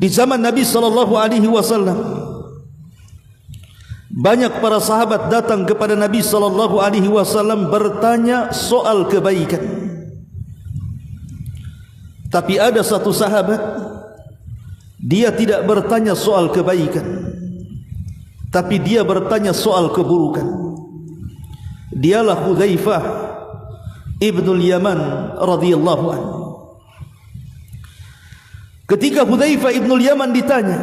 Di zaman Nabi sallallahu alaihi wasallam, banyak para sahabat datang kepada Nabi sallallahu alaihi wasallam bertanya soal kebaikan. Tapi ada satu sahabat, dia tidak bertanya soal kebaikan, tapi dia bertanya soal keburukan. Dialah Hudzaifah ibnul Yaman radhiyallahu anhu. Ketika Hudzaifah ibnul Yaman ditanya,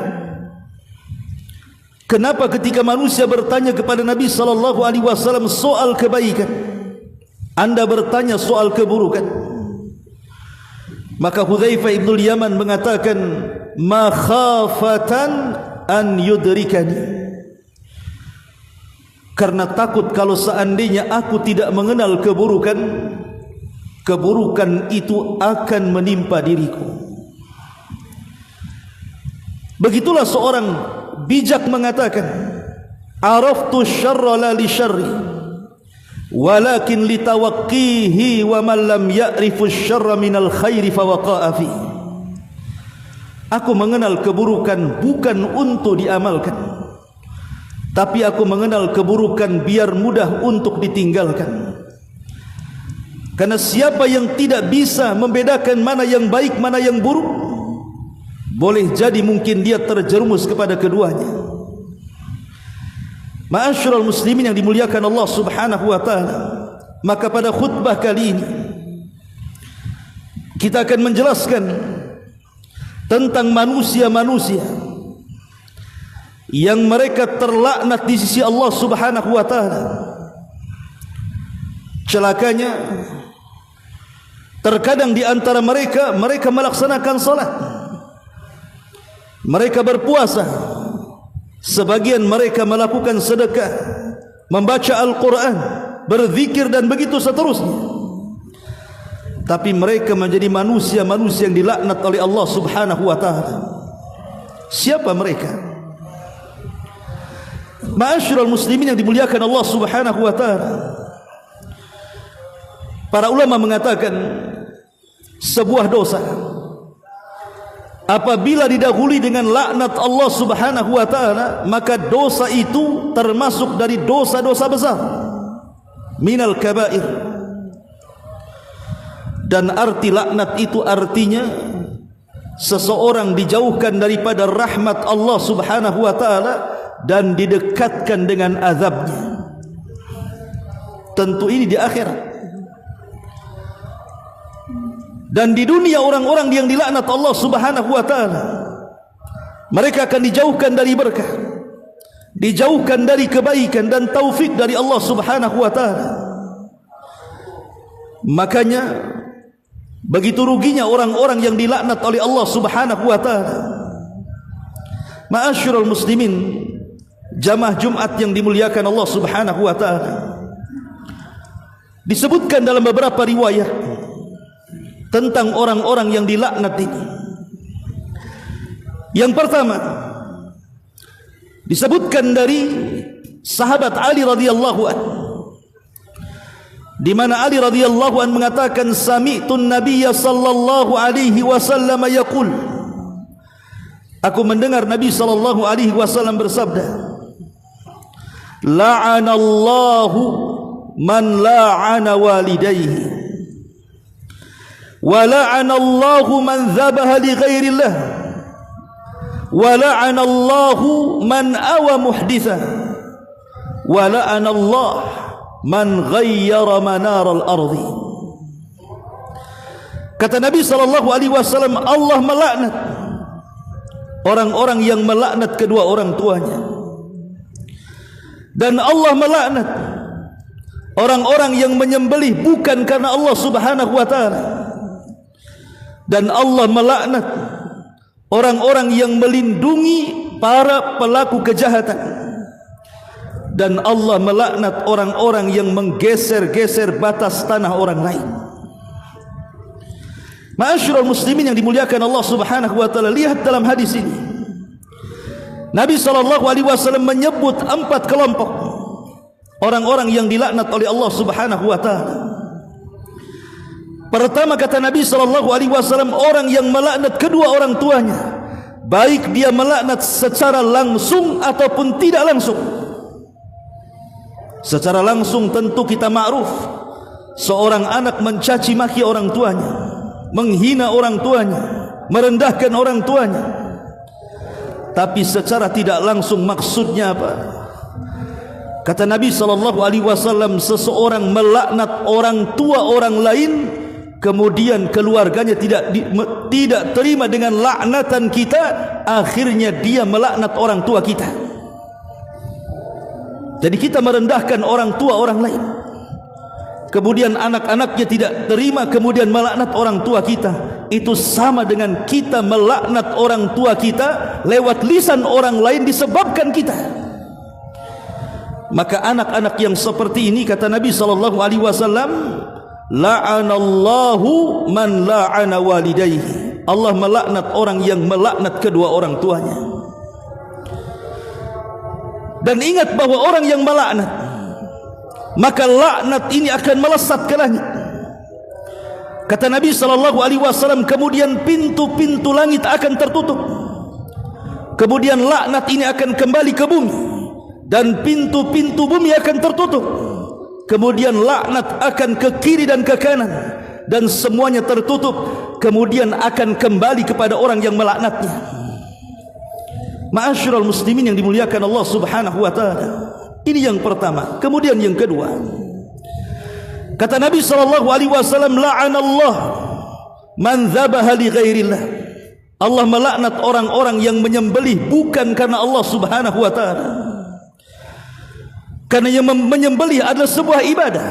kenapa ketika manusia bertanya kepada Nabi sallallahu alaihi wasallam soal kebaikan, Anda bertanya soal keburukan? Maka Hudzaifah ibnul Yaman mengatakan, makhafatan an yudrikani, karena takut kalau seandainya aku tidak mengenal keburukan, keburukan itu akan menimpa diriku. Begitulah seorang bijak mengatakan, araftu syarra la li syarri walakin litawaqqihi wa man lam ya'rifu syarra minal khairi fawaqa'a fi. Aku mengenal keburukan bukan untuk diamalkan, tapi aku mengenal keburukan biar mudah untuk ditinggalkan. Karena siapa yang tidak bisa membedakan mana yang baik mana yang buruk, boleh jadi mungkin dia terjerumus kepada keduanya. Ma'asyiral muslimin yang dimuliakan Allah Subhanahu wa taala, maka pada khutbah kali ini kita akan menjelaskan tentang manusia-manusia yang mereka terlaknat di sisi Allah Subhanahu wa taala. Celakanya, terkadang di antara mereka melaksanakan salat, mereka berpuasa, sebagian mereka melakukan sedekah, membaca Al-Quran, berzikir dan begitu seterusnya. Tapi mereka menjadi manusia-manusia yang dilaknat oleh Allah Subhanahu wa taala. Siapa mereka? Ma'asyiral muslimin yang dimuliakan Allah Subhanahu wa taala, para ulama mengatakan sebuah dosa apabila didahului dengan laknat Allah Subhanahu wa taala, maka dosa itu termasuk dari dosa-dosa besar, minal kabair. Dan arti laknat itu artinya seseorang dijauhkan daripada rahmat Allah Subhanahu wa taala dan didekatkan dengan azabnya. Tentu ini di akhirat. Dan di dunia orang-orang yang dilaknat Allah Subhanahu wa taala, mereka akan dijauhkan dari berkah, dijauhkan dari kebaikan dan taufik dari Allah Subhanahu wa taala. Makanya begitu ruginya orang-orang yang dilaknat oleh Allah Subhanahu wa taala. Ma'asyiral muslimin, jamaah Jumat yang dimuliakan Allah Subhanahu wa taala, disebutkan dalam beberapa riwayat tentang orang-orang yang dilaknat ini. Yang pertama disebutkan dari sahabat Ali radhiyallahu anhu, di mana Ali radhiyallahu anhu mengatakan, sami'tun nabiyya sallallahu alaihi wasallam yaqul, aku mendengar Nabi sallallahu alaihi wasallam bersabda, la'anallahu man la'ana walidayhi wa la'anallahu man dhabaha li ghairillah wa la'anallahu man awa muhditha wa la'anallahu man ghayyara manaral ardi. Kata Nabi sallallahu alaihi wasallam, Allah melaknat orang-orang yang melaknat kedua orang tuanya, dan Allah melaknat orang-orang yang menyembelih bukan karena Allah Subhanahu wa taala, dan Allah melaknat orang-orang yang melindungi para pelaku kejahatan, dan Allah melaknat orang-orang yang menggeser-geser batas tanah orang lain. Ma'asyiral muslimin yang dimuliakan Allah Subhanahu wa taala, lihat dalam hadis ini Nabi sallallahu alaihi wasallam menyebut 4 kelompok orang-orang yang dilaknat oleh Allah Subhanahu wa taala. Pertama kata Nabi sallallahu alaihi wasallam, orang yang melaknat kedua orang tuanya baik dia melaknat secara langsung ataupun tidak langsung. Secara langsung tentu kita ma'ruf, seorang anak mencaci maki orang tuanya, menghina orang tuanya, merendahkan orang tuanya. Tapi secara tidak langsung maksudnya apa? Kata Nabi SAW, seseorang melaknat orang tua orang lain, kemudian keluarganya tidak terima dengan laknatan kita, akhirnya dia melaknat orang tua kita. Jadi kita merendahkan orang tua orang lain, kemudian anak-anaknya tidak terima, kemudian melaknat orang tua kita. Itu sama dengan kita melaknat orang tua kita lewat lisan orang lain disebabkan kita. Maka anak-anak yang seperti ini, kata Nabi SAW, la'anallahu man la'ana walidayhi. Allah melaknat orang yang melaknat kedua orang tuanya. Dan ingat bahwa orang yang melaknat, maka laknat ini akan melesat ke langit. Kata Nabi SAW, kemudian pintu-pintu langit akan tertutup, kemudian laknat ini akan kembali ke bumi, dan pintu-pintu bumi akan tertutup, kemudian laknat akan ke kiri dan ke kanan, dan semuanya tertutup, kemudian akan kembali kepada orang yang melaknatnya. Ma'asyiral muslimin yang dimuliakan Allah Subhanahu wa taala. Ini yang pertama. Kemudian yang kedua, kata Nabi SAW, la'anallah man dzabaha li ghairillah. Allah melaknat orang-orang yang menyembelih bukan karena Allah Subhanahu wa taala. Karena yang menyembelih adalah sebuah ibadah,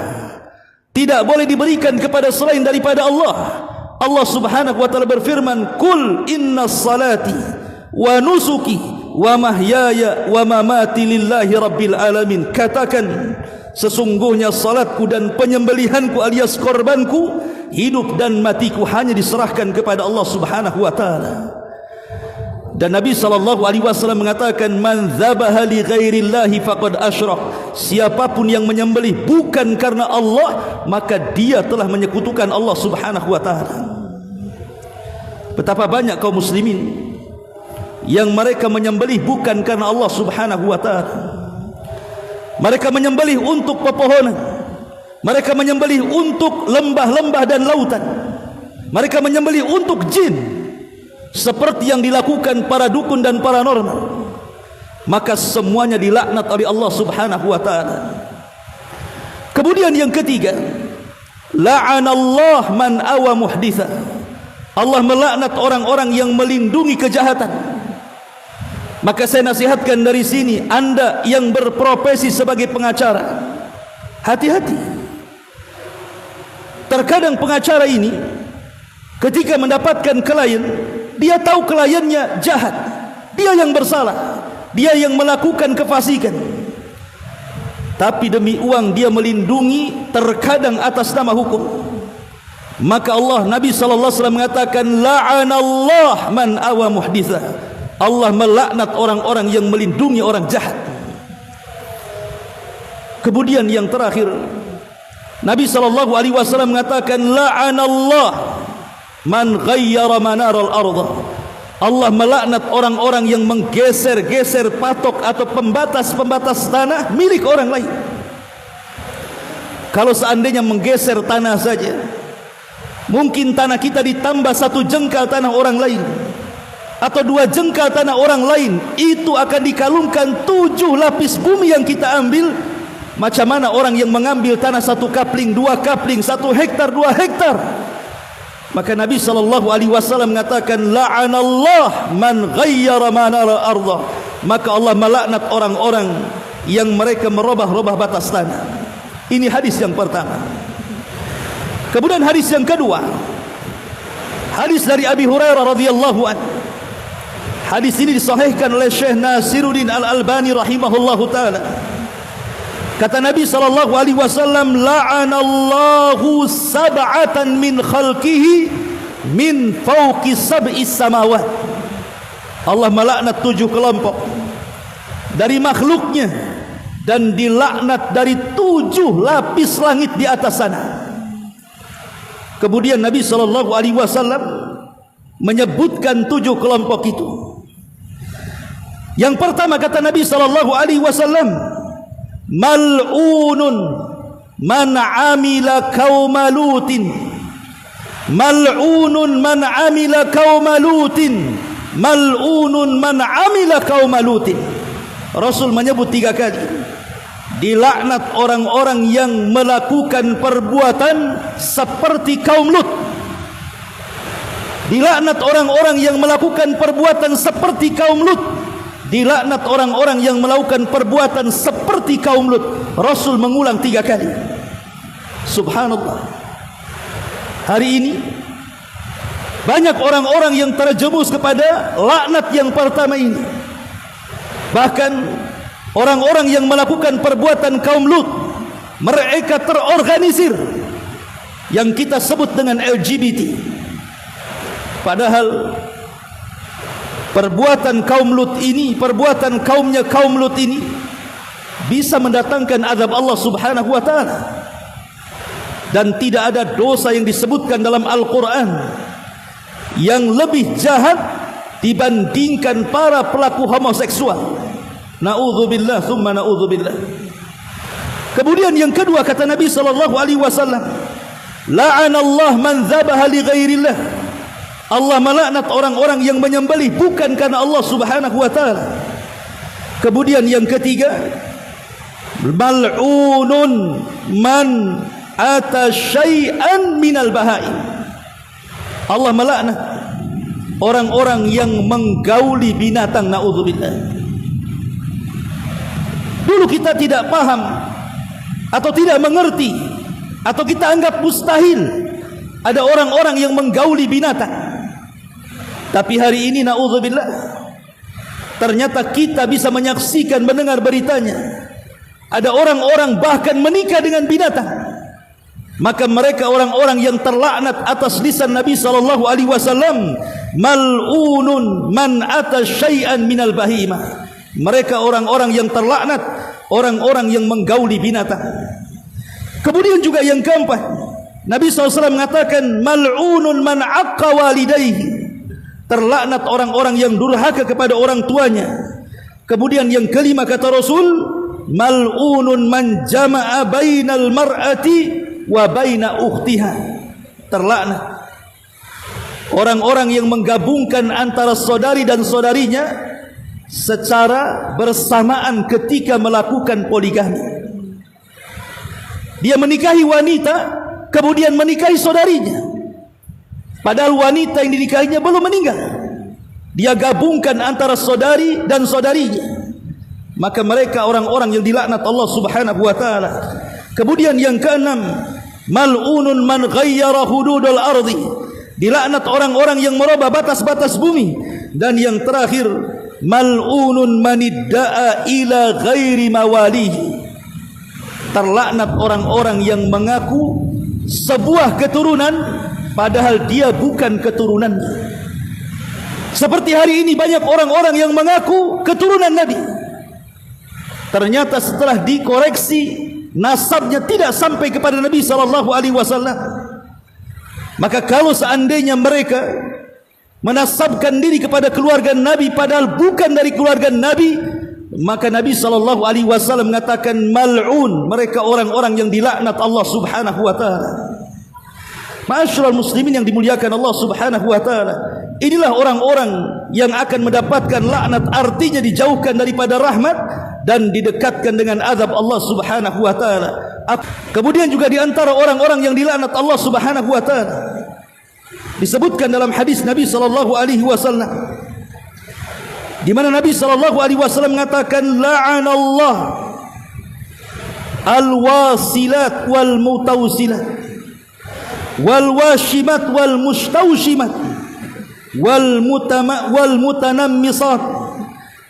tidak boleh diberikan kepada selain daripada Allah. Allah Subhanahu wa taala berfirman, "Qul innas salati wa nusuki wa mahyaya wa mamati lillahi rabbil alamin." Katakan, sesungguhnya salatku dan penyembelihanku alias korbanku, hidup dan matiku hanya diserahkan kepada Allah Subhanahu wa taala. Dan Nabi SAW mengatakan, man dzabaha li ghairillahi faqad asyrak. Siapapun yang menyembelih bukan karena Allah, maka dia telah menyekutukan Allah Subhanahu wa taala. Betapa banyak kaum muslimin yang mereka menyembelih bukan karena Allah Subhanahu wa taala. Mereka menyembelih untuk pepohonan, mereka menyembelih untuk lembah-lembah dan lautan, mereka menyembelih untuk jin, seperti yang dilakukan para dukun dan paranormal. Maka semuanya dilaknat oleh Allah Subhanahu wa taala. Kemudian yang ketiga, la'anallah man awa muhditha. Allah melaknat orang-orang yang melindungi kejahatan. Maka saya nasihatkan dari sini, Anda yang berprofesi sebagai pengacara, hati-hati. Terkadang pengacara ini ketika mendapatkan klien, dia tahu kliennya jahat, dia yang bersalah, dia yang melakukan kefasikan, tapi demi uang dia melindungi, terkadang atas nama hukum. Maka Allah, Nabi SAW mengatakan, la'anallah man awa muhditha. Allah melaknat orang-orang yang melindungi orang jahat. Kemudian yang terakhir, Nabi SAW mengatakan, la'anallah man ghayyara manaral arda. Allah melaknat orang-orang yang menggeser-geser patok atau pembatas-pembatas tanah milik orang lain. Kalau seandainya menggeser tanah saja, mungkin tanah kita ditambah 1 jengkal tanah orang lain, atau 2 jengkal tanah orang lain, itu akan dikalungkan 7 lapis bumi yang kita ambil. Macam mana orang yang mengambil tanah 1 kapling, 2 kapling, 1 hektar, 2 hektar? Maka Nabi SAW mengatakan, la'anallah man ghayyara manara arda. Maka Allah melaknat orang-orang yang mereka merubah-rubah batas tanah. Ini hadis yang pertama. Kemudian hadis yang kedua, hadis dari Abi Hurairah radhiyallahu anhu. Hadis ini disahihkan oleh Syekh Nasiruddin Al-Albani rahimahullahu taala. Kata Nabi SAW, la'anallahu sab'atan min khalqihi min fawqi sab'is samawat. Allah melaknat 7 kelompok dari makhluknya, dan dilaknat dari 7 lapis langit di atas sana. Kemudian Nabi SAW menyebutkan 7 kelompok itu. Yang pertama kata Nabi sallallahu alaihi wasallam, mal'unun man amila qauma lutin. Mal'unun man amila qauma lutin. Mal'unun man amila qauma lutin. Rasul menyebut 3 kali, dilaknat orang-orang yang melakukan perbuatan seperti kaum Lut. Dilaknat orang-orang yang melakukan perbuatan seperti kaum Lut. Dilaknat orang-orang yang melakukan perbuatan seperti kaum Lut. Rasul mengulang 3 kali. Subhanallah. Hari ini banyak orang-orang yang terjerumus kepada laknat yang pertama ini. Bahkan orang-orang yang melakukan perbuatan kaum Lut, mereka terorganisir, yang kita sebut dengan LGBT. Padahal perbuatan kaum Lut ini, perbuatan kaumnya kaum Lut ini bisa mendatangkan azab Allah Subhanahu wa taala. Dan tidak ada dosa yang disebutkan dalam Al-Quran yang lebih jahat dibandingkan para pelaku homoseksual. Na'udzubillah thumma na'udzubillah. Kemudian yang kedua kata Nabi sallallahu alaihi wasallam, la'anallah man dzabaha li ghairillah. Allah melaknat orang-orang yang menyembelih bukan karena Allah Subhanahu wa taala. Kemudian yang ketiga, mal'unun man ata syai'an minal bahaim. Allah melaknat orang-orang yang menggauli binatang. Na'udzubillah. Dulu kita tidak paham atau tidak mengerti, atau kita anggap mustahil ada orang-orang yang menggauli binatang. Tapi hari ini na'udzubillah, ternyata kita bisa menyaksikan, mendengar beritanya, ada orang-orang bahkan menikah dengan binatang. Maka mereka orang-orang yang terlaknat atas lisan Nabi sallallahu alaihi wasallam, mal'unun man ata syai'an minal bahimah. Mereka orang-orang yang terlaknat, orang-orang yang menggauli binatang. Kemudian juga yang keempat, Nabi SAW mengatakan, mal'unun man aqqa walidayhi. Terlaknat orang-orang yang durhaka kepada orang tuanya. Kemudian yang kelima kata Rasul, mal'unun man jama'a bainal mar'ati wa baina ukhtiha. Terlaknat orang-orang yang menggabungkan antara saudari dan saudarinya secara bersamaan ketika melakukan poligami. Dia menikahi wanita, kemudian menikahi saudarinya, padahal wanita yang dinikahinya belum meninggal. Dia gabungkan antara saudari dan saudarinya. Maka mereka orang-orang yang dilaknat Allah Subhanahu wa taala. Kemudian yang keenam, mal'unun man ghayyara hududal ardi. Dilaknat orang-orang yang merubah batas-batas bumi. Dan yang terakhir, mal'unun man idda'a ila ghairi mawalihi. Terlaknat orang-orang yang mengaku sebuah keturunan padahal dia bukan keturunannya. Seperti hari ini banyak orang-orang yang mengaku keturunan Nabi, ternyata setelah dikoreksi nasabnya tidak sampai kepada Nabi sallallahu alaihi wasallam. Maka kalau seandainya mereka menasabkan diri kepada keluarga Nabi padahal bukan dari keluarga Nabi, maka Nabi sallallahu alaihi wasallam mengatakan mal'un, mereka orang-orang yang dilaknat Allah Subhanahu wa taala. Ma'asyiral muslimin yang dimuliakan Allah Subhanahu wa taala, inilah orang-orang yang akan mendapatkan laknat, artinya dijauhkan daripada rahmat dan didekatkan dengan azab Allah Subhanahu wa taala. Kemudian juga di antara orang-orang yang dilaknat Allah Subhanahu wa taala disebutkan dalam hadis Nabi sallallahu alaihi wasallam, di mana Nabi sallallahu alaihi wasallam mengatakan la'anallah al-wasilat wal mutawsilat wal washimat wal mustawshimat wal mutanammisat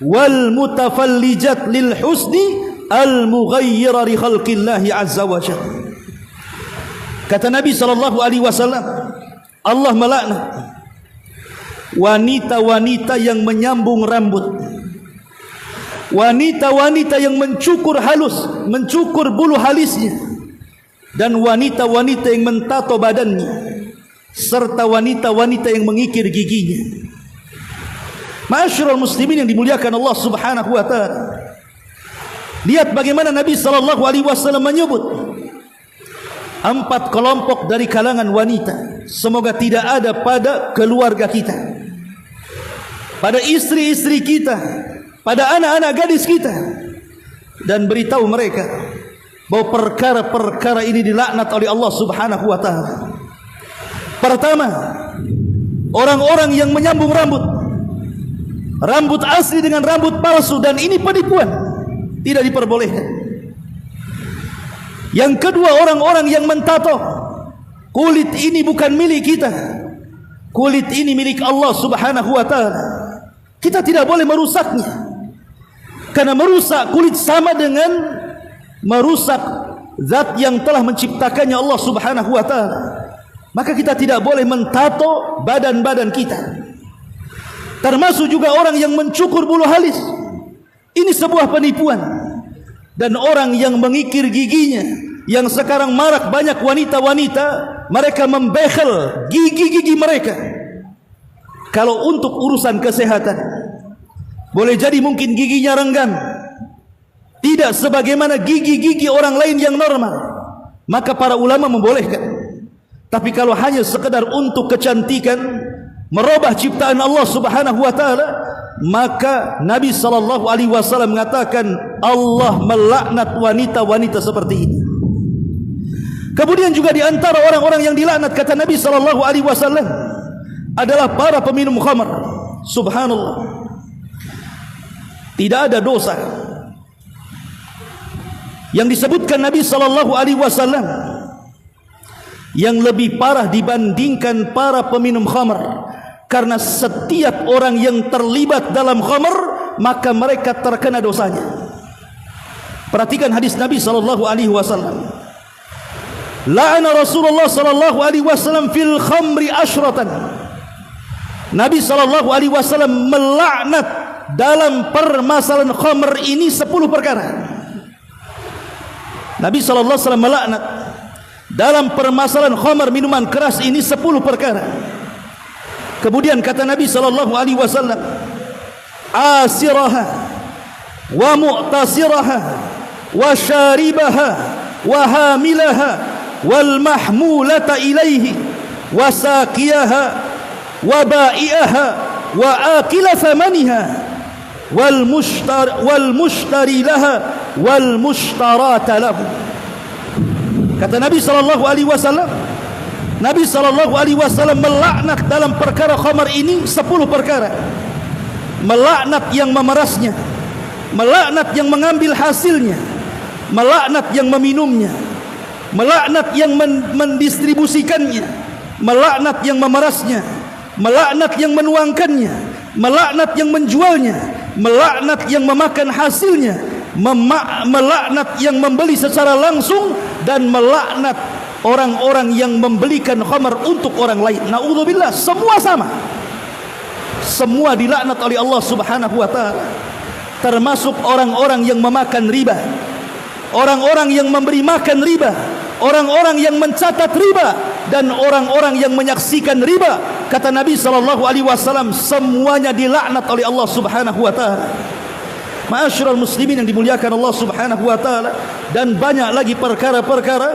wal mutafallijat lil husni al mughayyira li khalqillahi azza wa jalla. Kata Nabi sallallahu alaihi wasallam, Allah melaknat wanita-wanita yang menyambung rambut, wanita-wanita yang mencukur halus, mencukur bulu halisnya, dan wanita-wanita yang mentato badannya, serta wanita-wanita yang mengikir giginya. Ma'asyiral muslimin yang dimuliakan Allah Subhanahu wa taala. Lihat bagaimana Nabi sallallahu alaihi wasallam menyebut 4 kelompok dari kalangan wanita. Semoga tidak ada pada keluarga kita, pada istri-istri kita, pada anak-anak gadis kita, dan beritahu mereka bahwa perkara-perkara ini dilaknat oleh Allah Subhanahu wa taala. Pertama, orang-orang yang menyambung rambut asli dengan rambut palsu, dan ini penipuan, tidak diperbolehkan. Yang kedua, orang-orang yang mentato. Kulit ini bukan milik kita, kulit ini milik Allah Subhanahu wa taala. Kita tidak boleh merusaknya, karena merusak kulit sama dengan merusak zat yang telah menciptakannya Allah Subhanahu wa taala. Maka kita tidak boleh mentato badan-badan kita. Termasuk juga orang yang mencukur bulu halus. Ini sebuah penipuan. Dan orang yang mengikir giginya, yang sekarang marak banyak wanita-wanita, mereka membehel gigi-gigi mereka. Kalau untuk urusan kesehatan, boleh jadi mungkin giginya renggang, tidak sebagaimana gigi-gigi orang lain yang normal, maka para ulama membolehkan. Tapi kalau hanya sekedar untuk kecantikan, merubah ciptaan Allah Subhanahu wa taala, maka Nabi sallallahu alaihi wasallam mengatakan Allah melaknat wanita-wanita seperti ini. Kemudian juga di antara orang-orang yang dilaknat, kata Nabi sallallahu alaihi wasallam, adalah para peminum khamar. Subhanallah. Tidak ada dosa yang disebutkan Nabi sallallahu alaihi wasallam yang lebih parah dibandingkan para peminum khamar. Karena setiap orang yang terlibat dalam khamar, maka mereka terkena dosanya. Perhatikan hadis Nabi sallallahu alaihi wasallam. La'ana Rasulullah sallallahu alaihi wasallam fil khamri asyratan. Nabi sallallahu alaihi wasallam melaknat dalam permasalahan khamr ini 10 perkara. Nabi sallallahu alaihi wasallam melaknat dalam permasalahan khamr, minuman keras ini 10 perkara. Kemudian kata Nabi sallallahu alaihi wasallam, asiraha wa mu'tasiraha wa syaribaha wa hamilaha wal mahmulata ilaihi wa saqiyaha wa ba'iaha wa akila thamaniha wal mushtari laha wal mushtarata lahu. Kata Nabi sallallahu alaihi wasallam, Nabi sallallahu alaihi wasallam melaknat dalam perkara khamar ini 10 perkara. Melaknat yang memerasnya, melaknat yang mengambil hasilnya, melaknat yang meminumnya, melaknat yang mendistribusikannya, melaknat yang memerasnya, melaknat yang menuangkannya, melaknat yang menjualnya, melaknat yang memakan hasilnya, melaknat yang membeli secara langsung, dan melaknat orang-orang yang membelikan khamar untuk orang lain. Na'udzubillah, semua sama. Semua dilaknat oleh Allah Subhanahu wa taala. Termasuk orang-orang yang memakan riba, orang-orang yang memberi makan riba, orang-orang yang mencatat riba, dan orang-orang yang menyaksikan riba. Kata Nabi sallallahu alaihi wasallam, semuanya dilaknat oleh Allah Subhanahu wa taala. Ma'asyiral muslimin yang dimuliakan Allah Subhanahu wa taala, dan banyak lagi perkara-perkara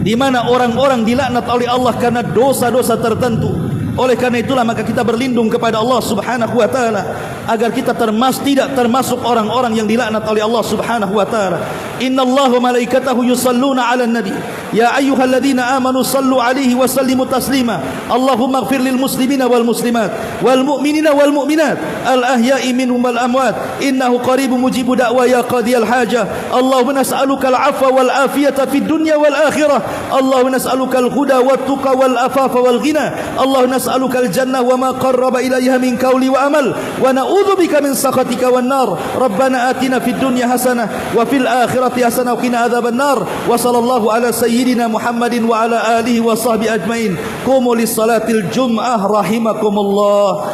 di mana orang-orang dilaknat oleh Allah karena dosa-dosa tertentu. Oleh karena itulah maka kita berlindung kepada Allah Subhanahu wa taala agar kita tidak termasuk orang-orang yang dilaknat oleh Allah Subhanahu wa taala. Innallaha wa malaikatahu yusalluna 'alan nabi ya ayyuhalladzina amanu sallu 'alaihi wa sallimu taslima. Allahumma ighfir lil muslimina wal muslimat wal mu'minina wal mu'minat al ahya'i minhum wal amwat innahu qaribun mujibu da'wa ya qadiyal hajah. Allahumma nas'aluka al 'afwa wal afiyata fid dunya wal akhirah. Allahumma nas'aluka al huda wat tuqa wal afafa wal ghina. Allahumma nas'aluka al jannah wa ma qarraba ilayha min qawli wa amal wa na'udzubika min sakhatika wan nar. Rabbana atina fid dunya hasanah wa fil akhirati hasanah wa qina adzaban nar. Wa sallallahu ala sayyidina Muhammadin wa ala alihi wa sahbihi ajmain. Qumu lis salatil jum'ah rahimakumullah.